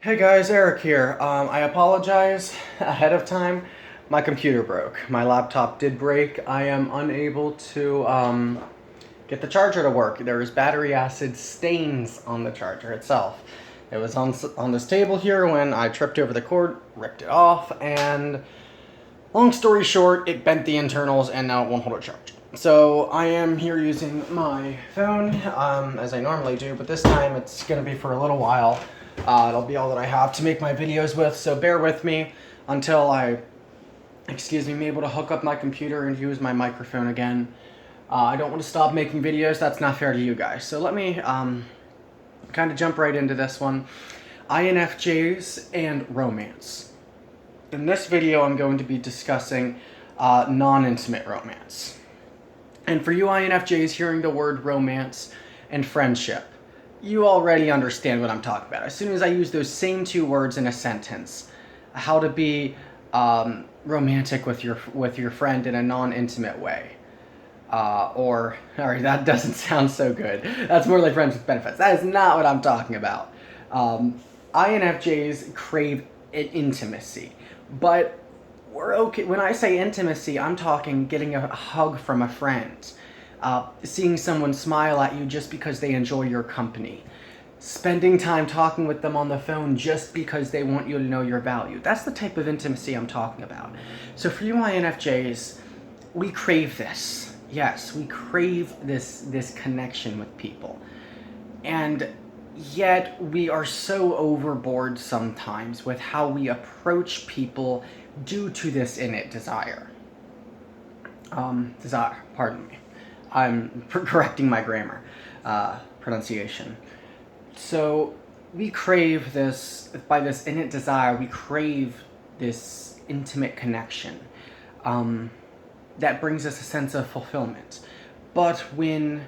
Hey guys, Eric here. I apologize ahead of time. My computer broke. My laptop did break. I am unable to get the charger to work. There is battery acid stains on the charger itself. It was on this table here when I tripped over the cord, ripped it off, and long story short, it bent the internals and now it won't hold a charge. So I am here using my phone as I normally do, but this time it's going to be for a little while. It'll be all that I have to make my videos with, so bear with me until I'm able to hook up my computer and use my microphone again. I don't want to stop making videos. That's not fair to you guys. So let me kind of jump right into this one. INFJs and romance. In this video, I'm going to be discussing non-intimate romance. And for you INFJs hearing the word romance and friendship, you already understand what I'm talking about. As soon as I use those same two words in a sentence, how to be romantic with your friend in a non-intimate way. Sorry, that doesn't sound so good. That's more like friends with benefits. That is not what I'm talking about. INFJs crave intimacy, but we're okay. When I say intimacy, I'm talking getting a hug from a friend, seeing someone smile at you just because they enjoy your company, spending time talking with them on the phone just because they want you to know your value. That's the type of intimacy I'm talking about. So for you INFJs, we crave this. Yes, we crave this connection with people. And yet we are so overboard sometimes with how we approach people due to this innate desire. Pardon me. I'm correcting my grammar, pronunciation. So we crave this, by this innate desire, we crave this intimate connection that brings us a sense of fulfillment. But when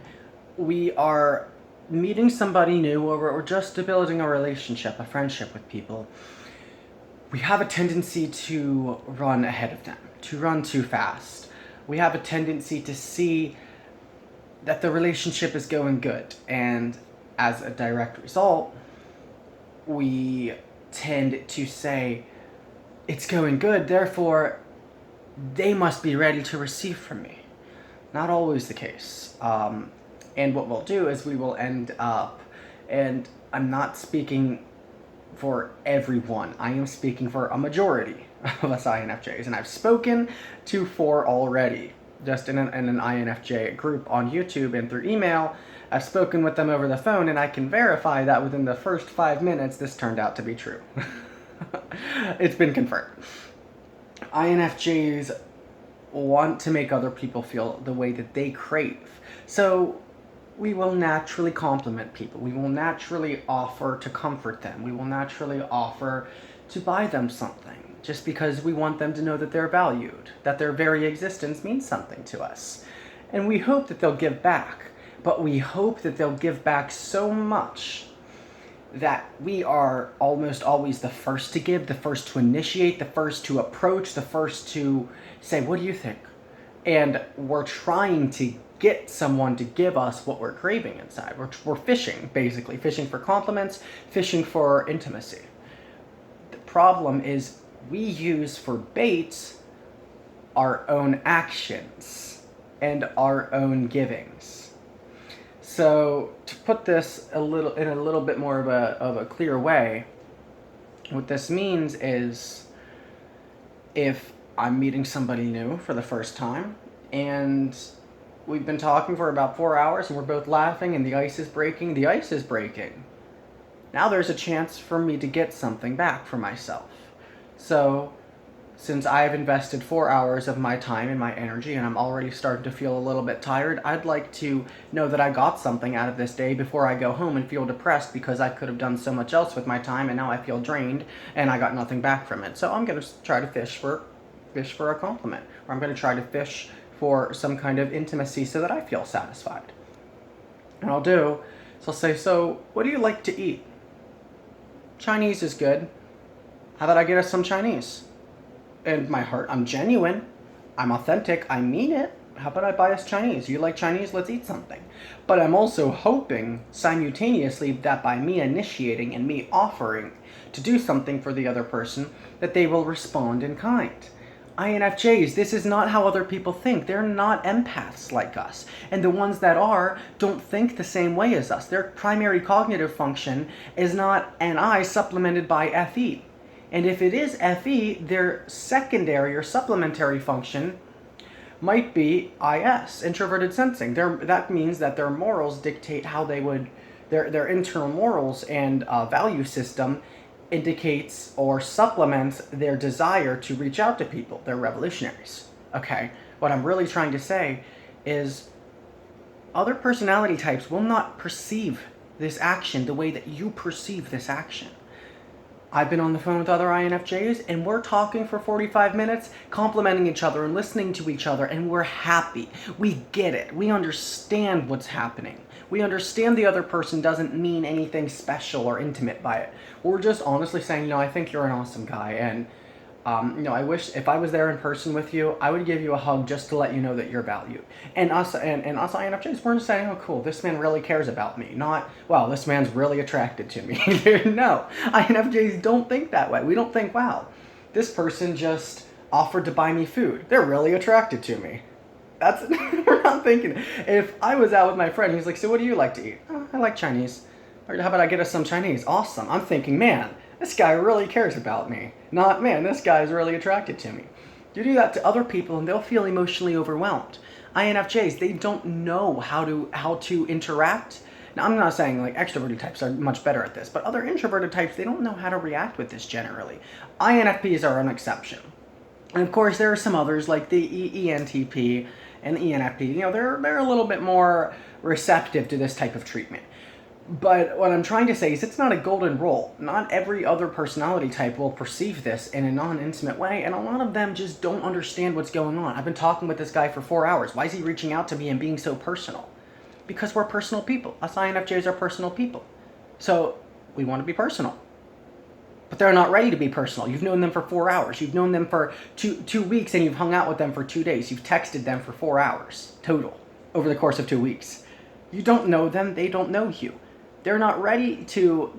we are meeting somebody new or just building a relationship, a friendship with people, we have a tendency to run ahead of them, to run too fast. We have a tendency to see that the relationship is going good, and as a direct result, we tend to say, it's going good, therefore they must be ready to receive from me. Not always the case. And what we'll do is we will end up, and I'm not speaking for everyone, I am speaking for a majority of us INFJs, and I've spoken to 4 already, just in an INFJ group on YouTube and through email. I've spoken with them over the phone, and I can verify that within the first 5 minutes this turned out to be true. It's been confirmed. INFJs want to make other people feel the way that they crave. So we will naturally compliment people. We will naturally offer to comfort them. We will naturally offer to buy them something just because we want them to know that they're valued, that their very existence means something to us. And we hope that they'll give back, but we hope that they'll give back so much that we are almost always the first to give, the first to initiate, the first to approach, the first to say, what do you think? And we're trying to get someone to give us what we're craving inside. We're fishing, basically. Fishing for compliments, fishing for intimacy. The problem is we use for bait our own actions and our own givings. So to put this in a little bit more of a clear way, what this means is if I'm meeting somebody new for the first time and we've been talking for about 4 hours and we're both laughing and the ice is breaking, now there's a chance for me to get something back for myself. So since I've invested 4 hours of my time and my energy and I'm already starting to feel a little bit tired, I'd like to know that I got something out of this day before I go home and feel depressed because I could have done so much else with my time and now I feel drained and I got nothing back from it. So I'm going to try to fish for a compliment, or I'm going to try to fish for some kind of intimacy so that I feel satisfied. And I'll say, so what do you like to eat? Chinese is good. How about I get us some Chinese? In my heart, I'm genuine, I'm authentic, I mean it. how about I buy us Chinese? You like Chinese? Let's eat something. But I'm also hoping simultaneously that by me initiating and me offering to do something for the other person, that they will respond in kind. INFJs, this is not how other people think. They're not empaths like us. And the ones that are don't think the same way as us. Their primary cognitive function is not an I supplemented by FE. And if it is FE, their secondary or supplementary function might be IS, introverted sensing. That means that their morals dictate how they would, their internal morals and value system indicates or supplements their desire to reach out to people. They're revolutionaries. Okay, what I'm really trying to say is other personality types will not perceive this action the way that you perceive this action. I've been on the phone with other INFJs and we're talking for 45 minutes, complimenting each other and listening to each other, and we're happy. We get it. We understand what's happening. We understand the other person doesn't mean anything special or intimate by it. We're just honestly saying, I think you're an awesome guy, and I wish if I was there in person with you, I would give you a hug just to let you know that you're valued. And us INFJs, we're just saying, oh cool, this man really cares about me. Not, wow, this man's really attracted to me. No, INFJs don't think that way. We don't think, wow, this person just offered to buy me food. They're really attracted to me. That's, we're not thinking. If I was out with my friend, he's like, so what do you like to eat? Oh, I like Chinese. Or how about I get us some Chinese? Awesome. I'm thinking, man, this guy really cares about me. Not, man, this guy is really attracted to me. You do that to other people and they'll feel emotionally overwhelmed. INFJs, they don't know how to interact. Now, I'm not saying like extroverted types are much better at this, but other introverted types, they don't know how to react with this generally. INFPs are an exception. And of course, there are some others like the ENTP and ENFP. They're a little bit more receptive to this type of treatment. But what I'm trying to say is it's not a golden rule. Not every other personality type will perceive this in a non-intimate way, and a lot of them just don't understand what's going on. I've been talking with this guy for 4 hours. Why is he reaching out to me and being so personal? Because we're personal people. Us INFJs are personal people. So we want to be personal. But they're not ready to be personal. You've known them for 4 hours. You've known them for two weeks, and you've hung out with them for 2 days. You've texted them for 4 hours total over the course of 2 weeks. You don't know them. They don't know you. They're not ready to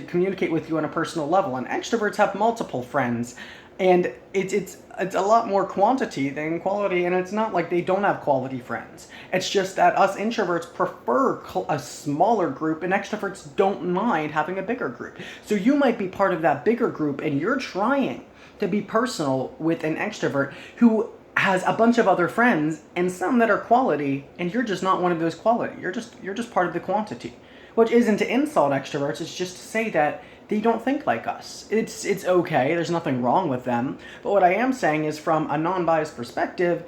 communicate with you on a personal level. And extroverts have multiple friends, and it's a lot more quantity than quality. And it's not like they don't have quality friends. It's just that us introverts prefer a smaller group, and extroverts don't mind having a bigger group. So you might be part of that bigger group, and you're trying to be personal with an extrovert who has a bunch of other friends and some that are quality, and you're just not one of those quality. You're just part of the quantity, which isn't to insult extroverts. It's just to say that they don't think like us. It's okay. There's nothing wrong with them. But what I am saying is, from a non-biased perspective,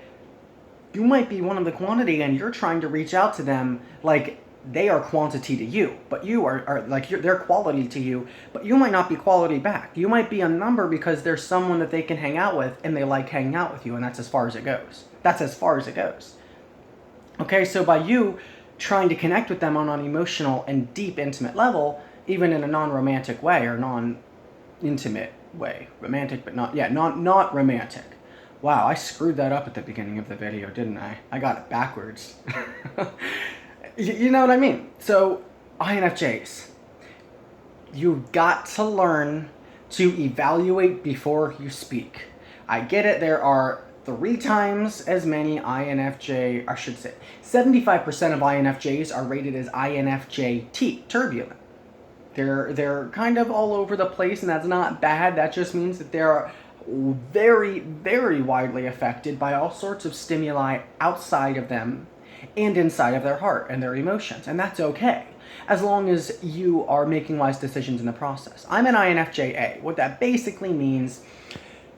you might be one of the quantity, and you're trying to reach out to them like they are quantity to you, but you are like they're quality to you, but you might not be quality back. You might be a number because there's someone that they can hang out with and they like hanging out with you, and that's as far as it goes. That's as far as it goes. Okay, so by you trying to connect with them on an emotional and deep, intimate level, even in a non-romantic way or non-intimate way, romantic but not romantic. Wow, I screwed that up at the beginning of the video, didn't I? I got it backwards. You know what I mean? So, INFJs, you've got to learn to evaluate before you speak. I get it, there are 3 times as many INFJ, I should say, 75% of INFJs are rated as INFJT, turbulent. They're kind of all over the place, and that's not bad. That just means that they're very, very widely affected by all sorts of stimuli outside of them and inside of their heart and their emotions, and that's okay, as long as you are making wise decisions in the process. I'm an INFJA. What that basically means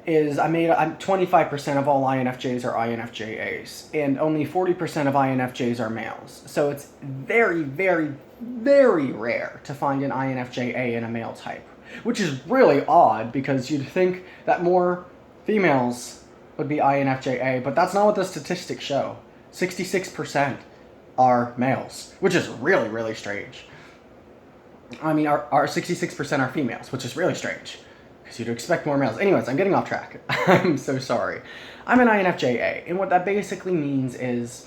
is I'm 25% of all INFJs are INFJAs, and only 40% of INFJs are males. So it's very, very, very rare to find an INFJA in a male type, which is really odd because you'd think that more females would be INFJA, but that's not what the statistics show. 66% are males, which is really, really strange. I mean, our 66% are females, which is really strange. because you'd expect more males. Anyways, I'm getting off track. I'm so sorry. I'm an INFJA, and what that basically means is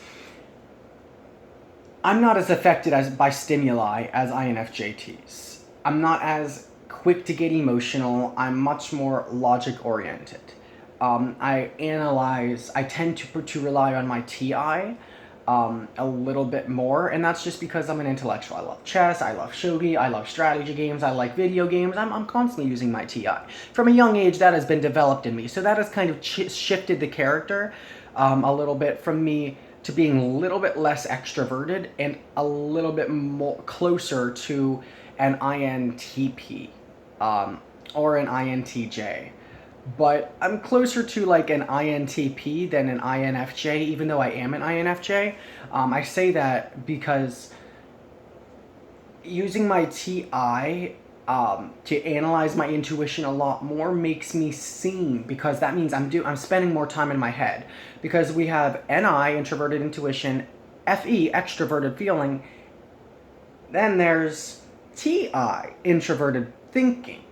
I'm not as affected by stimuli as INFJTs. I'm not as quick to get emotional. I'm much more logic-oriented. I tend to rely on my TI a little bit more, and that's just because I'm an intellectual. I love chess, I love shogi, I love strategy games, I like video games. I'm constantly using my TI. From a young age, that has been developed in me, so that has kind of shifted the character a little bit from me to being a little bit less extroverted and a little bit more closer to an INTP or an INTJ. But I'm closer to like an INTP than an INFJ, even though I am an INFJ. I say that because using my TI to analyze my intuition a lot more makes me seem, because that means I'm spending more time in my head. Because we have NI, introverted intuition, FE, extroverted feeling, then there's TI, introverted thinking,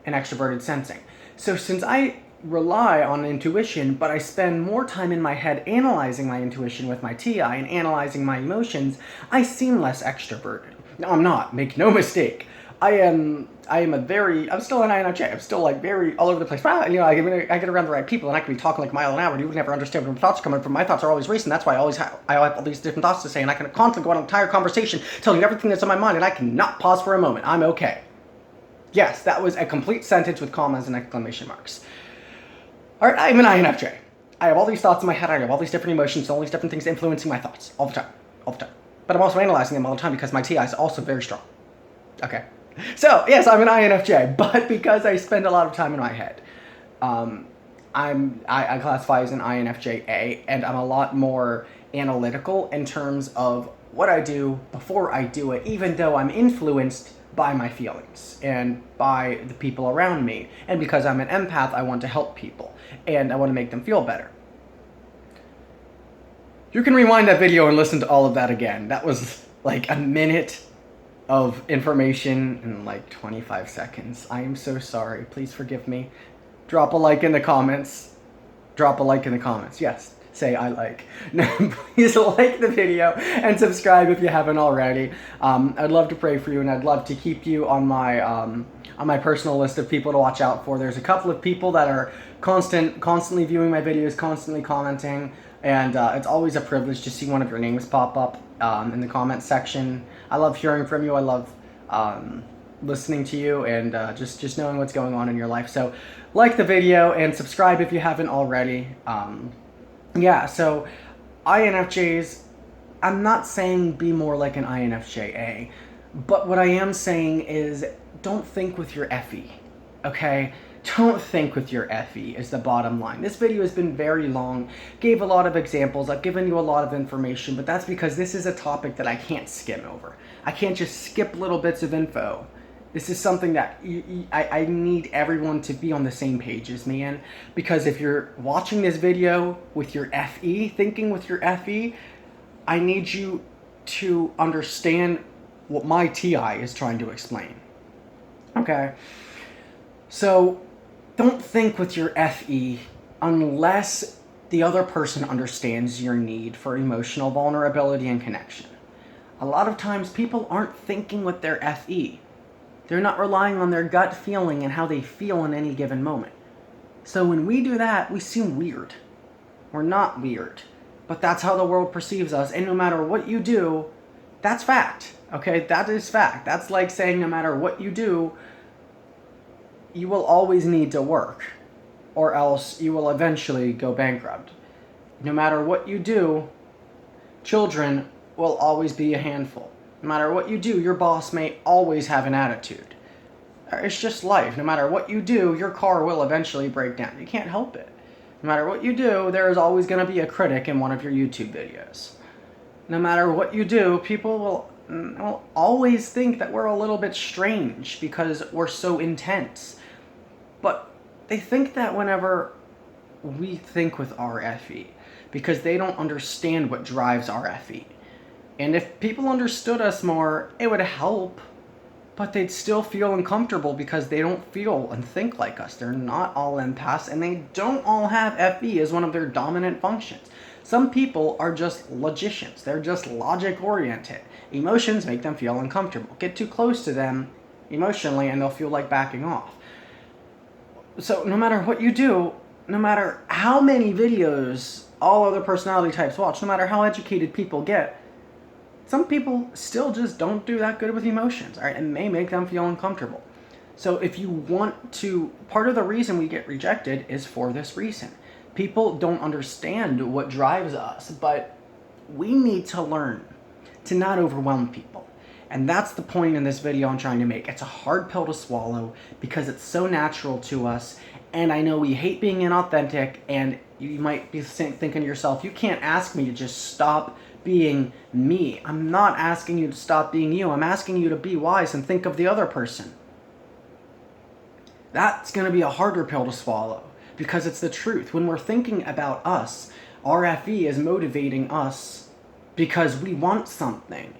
and extroverted sensing. So since I rely on intuition, but I spend more time in my head analyzing my intuition with my TI and analyzing my emotions, I seem less extroverted. No, I'm not. Make no mistake. I'm still an INFJ. I'm still like very all over the place. I get around the right people and I can be talking like a mile an hour and you would never understand where my thoughts are coming from. My thoughts are always racing. That's why I have all these different thoughts to say, and I can constantly go on an entire conversation telling you everything that's on my mind, and I cannot pause for a moment. I'm okay. Yes, that was a complete sentence with commas and exclamation marks. All right, I'm an INFJ. I have all these thoughts in my head. I have all these different emotions, all these different things influencing my thoughts all the time. But I'm also analyzing them all the time because my TI is also very strong. Okay. So, yes, I'm an INFJ, but because I spend a lot of time in my head, I classify as an INFJA, and I'm a lot more analytical in terms of what I do before I do it, even though I'm influenced by my feelings and by the people around me. And because I'm an empath, I want to help people and I want to make them feel better. You can rewind that video and listen to all of that again. That was like a minute of information in like 25 seconds. I am so sorry. Please forgive me. Drop a like in the comments. Yes. Say I like. No, please like the video and subscribe if you haven't already. I'd love to pray for you, and I'd love to keep you on my personal list of people to watch out for. There's a couple of people that are constantly viewing my videos, constantly commenting, and it's always a privilege to see one of your names pop up in the comments section. I love hearing from you. I love listening to you and just knowing what's going on in your life. So like the video and subscribe if you haven't already. Yeah, so INFJs, I'm not saying be more like an INFJA, but what I am saying is don't think with your FE, okay? Don't think with your FE is the bottom line. This video has been very long, gave a lot of examples, I've given you a lot of information, but that's because this is a topic that I can't skim over. I can't just skip little bits of info. This is something that I need everyone to be on the same page as me in, because if you're watching this video with your FE, thinking with your FE, I need you to understand what my TI is trying to explain. Okay? So, don't think with your FE unless the other person understands your need for emotional vulnerability and connection. A lot of times people aren't thinking with their FE. They're not relying on their gut feeling and how they feel in any given moment. So when we do that, we seem weird. We're not weird. But that's how the world perceives us. And no matter what you do, that's fact. Okay, that is fact. That's like saying no matter what you do, you will always need to work. Or else you will eventually go bankrupt. No matter what you do, children will always be a handful. No matter what you do, your boss may always have an attitude. It's just life. No matter what you do, your car will eventually break down. You can't help it. No matter what you do, there is always going to be a critic in one of your YouTube videos. No matter what you do, people will always think that we're a little bit strange because we're so intense. But they think that whenever we think with our FE, because they don't understand what drives our FE. And if people understood us more, it would help. but they'd still feel uncomfortable because they don't feel and think like us. They're not all empaths, and they don't all have FE as one of their dominant functions. Some people are just logicians. They're just logic oriented. Emotions make them feel uncomfortable. Get too close to them emotionally and they'll feel like backing off. So no matter what you do, no matter how many videos all other personality types watch, no matter how educated people get, some people still just don't do that good with emotions, all right? It may make them feel uncomfortable. So if you want to, part of the reason we get rejected is for this reason. People don't understand what drives us, but we need to learn to not overwhelm people. And that's the point in this video I'm trying to make. It's a hard pill to swallow because it's so natural to us. And I know we hate being inauthentic, and you might be thinking to yourself, you can't ask me to just stop being me. I'm not asking you to stop being you. I'm asking you to be wise and think of the other person. That's going to be a harder pill to swallow because it's the truth. When we're thinking about us, our FE is motivating us because we want something.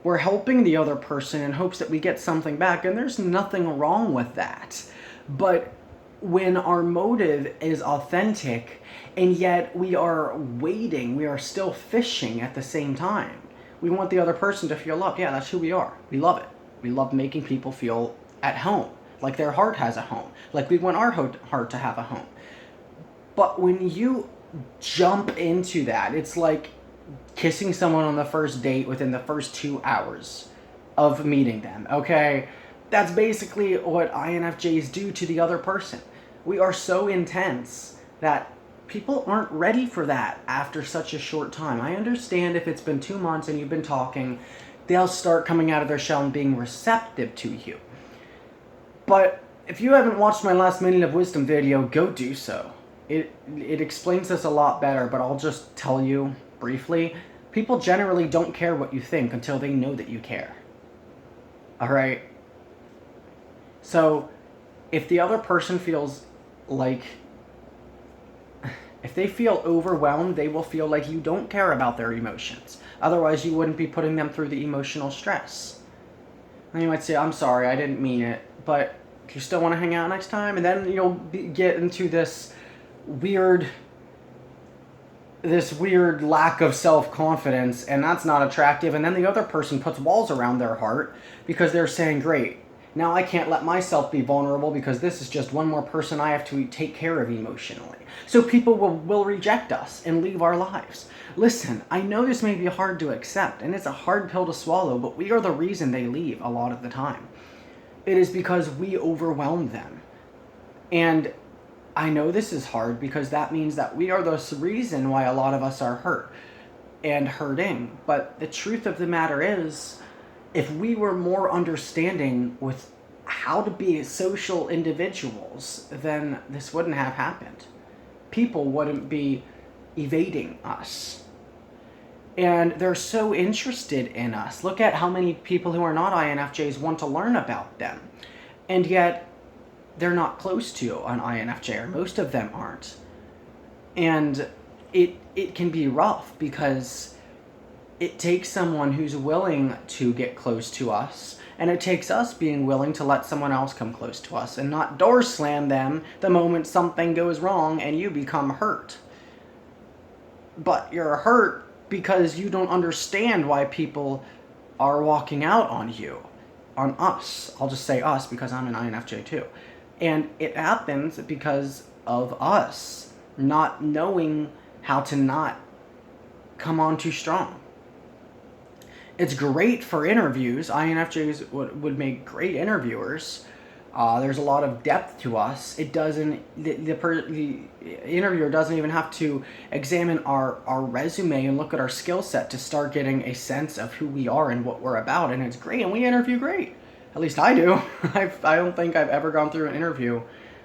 We're helping the other person in hopes that we get something back, and there's nothing wrong with that. But when our motive is authentic and yet we are waiting, we are still fishing at the same time. We want the other person to feel loved. Yeah, that's who we are. We love it. We love making people feel at home, like their heart has a home, like we want our heart to have a home. But when you jump into that, it's like kissing someone on the first date within the first 2 hours of meeting them, okay? That's basically what INFJs do to the other person. We are so intense that people aren't ready for that after such a short time. I understand if it's been 2 months and you've been talking, they'll start coming out of their shell and being receptive to you. But if you haven't watched my last Minute of Wisdom video, go do so. It explains this a lot better, but I'll just tell you briefly. People generally don't care what you think until they know that you care. Alright? So, if the other person feels like, if they feel overwhelmed, they will feel like you don't care about their emotions. Otherwise, you wouldn't be putting them through the emotional stress. And you might say, I'm sorry, I didn't mean it, but do you still want to hang out next time? And then you'll get into this weird lack of self-confidence, and that's not attractive. And then the other person puts walls around their heart because they're saying, great, now I can't let myself be vulnerable because this is just one more person I have to take care of emotionally. So people will reject us and leave our lives. Listen, I know this may be hard to accept, and it's a hard pill to swallow, but we are the reason they leave a lot of the time. It is because we overwhelm them. And I know this is hard because that means that we are the reason why a lot of us are hurt and hurting. But the truth of the matter is, if we were more understanding with how to be social individuals, then this wouldn't have happened. People wouldn't be evading us. And they're so interested in us. Look at how many people who are not INFJs want to learn about them. And yet, they're not close to an INFJ, or most of them aren't. And it can be rough because it takes someone who's willing to get close to us, and it takes us being willing to let someone else come close to us and not door slam them the moment something goes wrong and you become hurt. But you're hurt because you don't understand why people are walking out on you, on us. I'll just say us because I'm an INFJ too. And it happens because of us not knowing how to not come on too strong. It's great for interviews. INFJs would make great interviewers. There's a lot of depth to us. It doesn't, the interviewer doesn't even have to examine our resume and look at our skill set to start getting a sense of who we are and what we're about. And it's great, and we interview great. At least I do. I don't think I've ever gone through an interview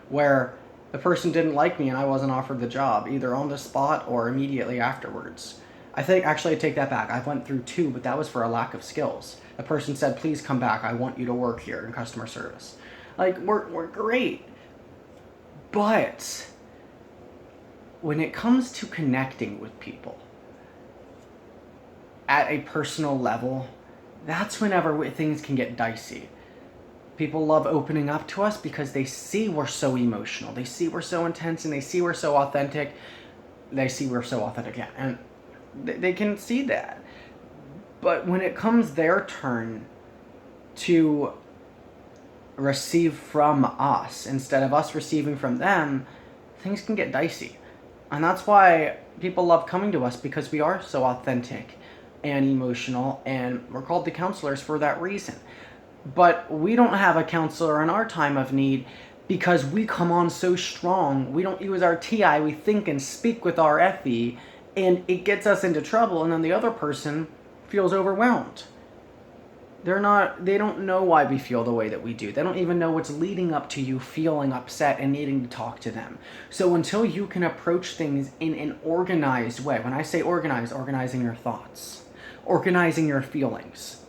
where the person didn't like me and I wasn't offered the job, either on the spot or immediately afterwards. I take that back. I went through 2, but that was for a lack of skills. The person said, please come back. I want you to work here in customer service. Like, we're great. But when it comes to connecting with people at a personal level, that's whenever things can get dicey. People love opening up to us because they see we're so emotional. They see we're so intense, and they see we're so authentic. Yeah, and they can see that. But when it comes their turn to receive from us instead of us receiving from them, things can get dicey. And that's why people love coming to us, because we are so authentic and emotional, and we're called the counselors for that reason. But we don't have a counselor in our time of need because we come on so strong. We don't use our TI, we think and speak with our FE, and it gets us into trouble, and then the other person feels overwhelmed. They don't know why we feel the way that we do. They don't even know what's leading up to you feeling upset and needing to talk to them. So until you can approach things in an organized way, when I say organized, organizing your thoughts, organizing your feelings,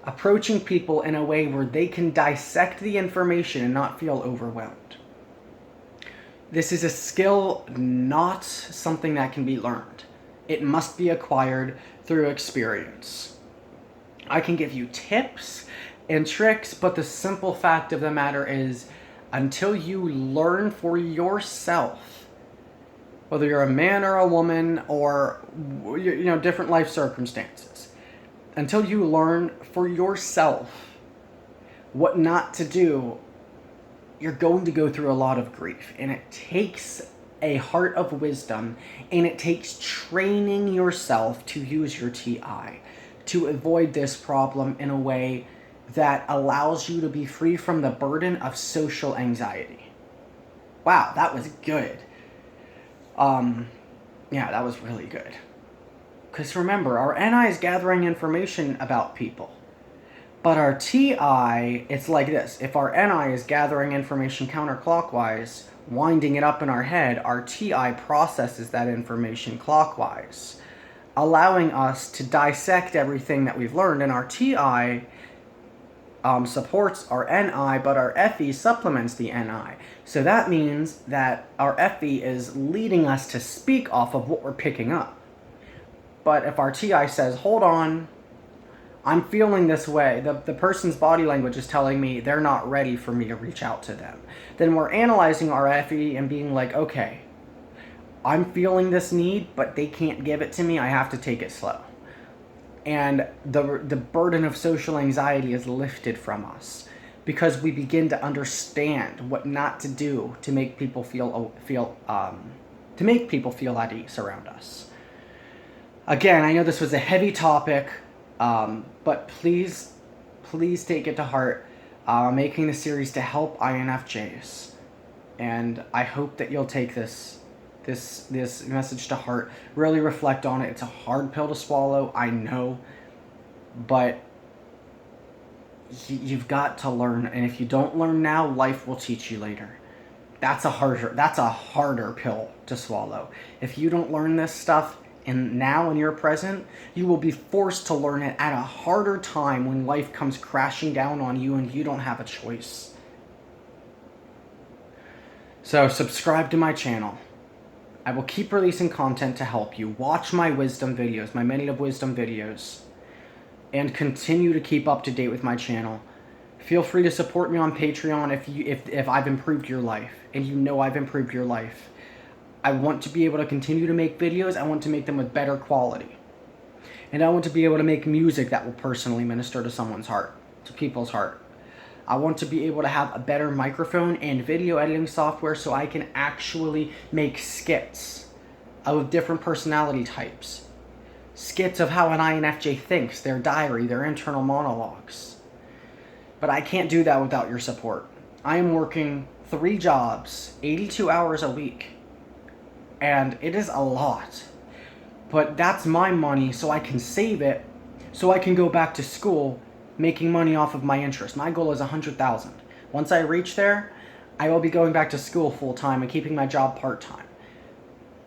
approaching people in a way where they can dissect the information and not feel overwhelmed. This is a skill, not something that can be learned. It must be acquired through experience. I can give you tips and tricks, but the simple fact of the matter is, until you learn for yourself, whether you're a man or a woman or different life circumstances, until you learn for yourself what not to do, you're going to go through a lot of grief. And it takes a heart of wisdom, and it takes training yourself to use your TI to avoid this problem in a way that allows you to be free from the burden of social anxiety. Wow, that was good. Yeah, that was really good. Because remember, our NI is gathering information about people. But our TI, it's like this. If our NI is gathering information counterclockwise, winding it up in our head, our TI processes that information clockwise, allowing us to dissect everything that we've learned. And our TI supports our NI, but our FE supplements the NI. So that means that our FE is leading us to speak off of what we're picking up. But if our TI says, hold on, I'm feeling this way, the person's body language is telling me they're not ready for me to reach out to them, then we're analyzing our FE and being like, okay, I'm feeling this need, but they can't give it to me, I have to take it slow. And the burden of social anxiety is lifted from us because we begin to understand what not to do to make people feel at ease around us. Again, I know this was a heavy topic, but please take it to heart. I'm making this series to help INFJs, and I hope that you'll take this message to heart. Really reflect on it. It's a hard pill to swallow, I know, but you've got to learn, and if you don't learn now, life will teach you later. That's a harder pill to swallow. If you don't learn this stuff now in your present, you will be forced to learn it at a harder time when life comes crashing down on you and you don't have a choice. So subscribe to my channel. I will keep releasing content to help you. Watch my wisdom videos, my Minute of Wisdom videos, and continue to keep up to date with my channel. Feel free to support me on Patreon if I've improved your life, and you know I've improved your life. I want to be able to continue to make videos. I want to make them with better quality. And I want to be able to make music that will personally minister to someone's heart, to people's heart. I want to be able to have a better microphone and video editing software so I can actually make skits of different personality types. Skits of how an INFJ thinks, their diary, their internal monologues. But I can't do that without your support. I am working 3 jobs, 82 hours a week. And it is a lot. But that's my money, so I can save it, so I can go back to school making money off of my interest. My goal is $100,000. Once I reach there, I will be going back to school full-time and keeping my job part-time.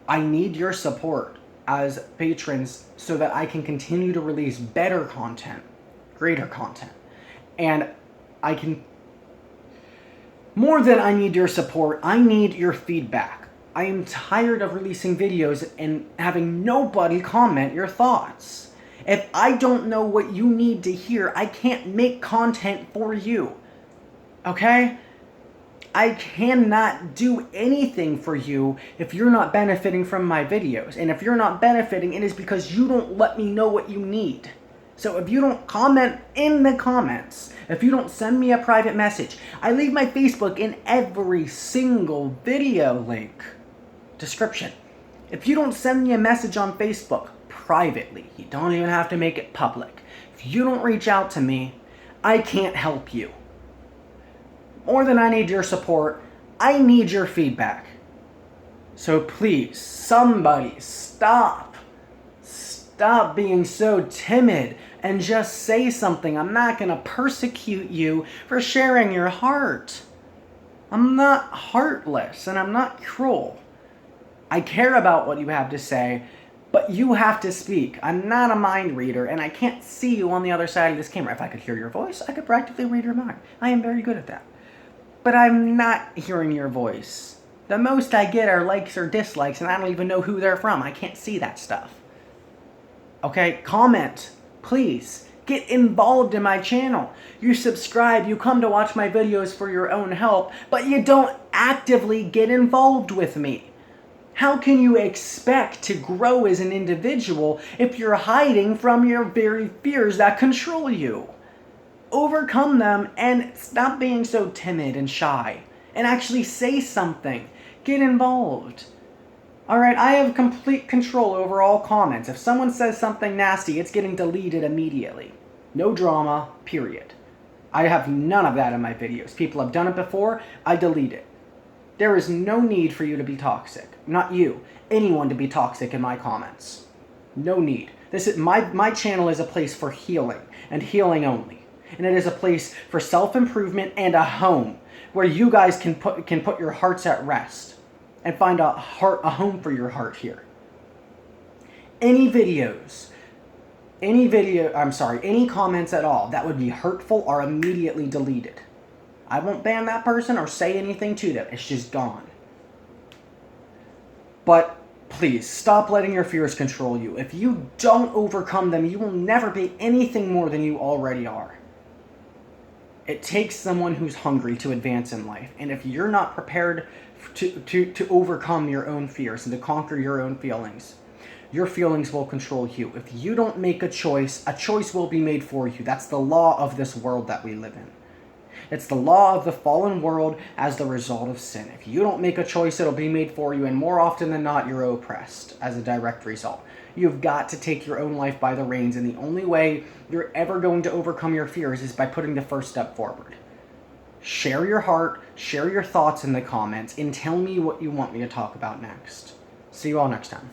I need your support as patrons so that I can continue to release better content, greater content. And I can... More than I need your support, I need your feedback. I am tired of releasing videos and having nobody comment your thoughts. If I don't know what you need to hear, I can't make content for you. Okay? I cannot do anything for you if you're not benefiting from my videos. And if you're not benefiting, it is because you don't let me know what you need. So if you don't comment in the comments, if you don't send me a private message, I leave my Facebook in every single video link description. If you don't send me a message on Facebook privately, you don't even have to make it public. If you don't reach out to me, I can't help you. More than I need your support, I need your feedback. So please, somebody stop. Stop being so timid and just say something. I'm not going to persecute you for sharing your heart. I'm not heartless and I'm not cruel. I care about what you have to say, but you have to speak. I'm not a mind reader and I can't see you on the other side of this camera. If I could hear your voice, I could practically read your mind. I am very good at that. But I'm not hearing your voice. The most I get are likes or dislikes and I don't even know who they're from. I can't see that stuff. Okay, comment, please. Get involved in my channel. You subscribe, you come to watch my videos for your own help, but you don't actively get involved with me. How can you expect to grow as an individual if you're hiding from your very fears that control you? Overcome them and stop being so timid and shy and actually say something. Get involved. Alright, I have complete control over all comments. If someone says something nasty, it's getting deleted immediately. No drama, period. I have none of that in my videos. People have done it before, I delete it. There is no need for you to be toxic. Not you. Anyone to be toxic in my comments. No need. My channel is a place for healing, and healing only. And it is a place for self-improvement and a home where you guys can put your hearts at rest and find a home for your heart here. Any comments at all that would be hurtful are immediately deleted. I won't ban that person or say anything to them. It's just gone. But please, stop letting your fears control you. If you don't overcome them, you will never be anything more than you already are. It takes someone who's hungry to advance in life. And if you're not prepared to overcome your own fears and to conquer your own feelings will control you. If you don't make a choice will be made for you. That's the law of this world that we live in. It's the law of the fallen world as the result of sin. If you don't make a choice, it'll be made for you, and more often than not, you're oppressed as a direct result. You've got to take your own life by the reins, and the only way you're ever going to overcome your fears is by putting the first step forward. Share your heart, share your thoughts in the comments, and tell me what you want me to talk about next. See you all next time.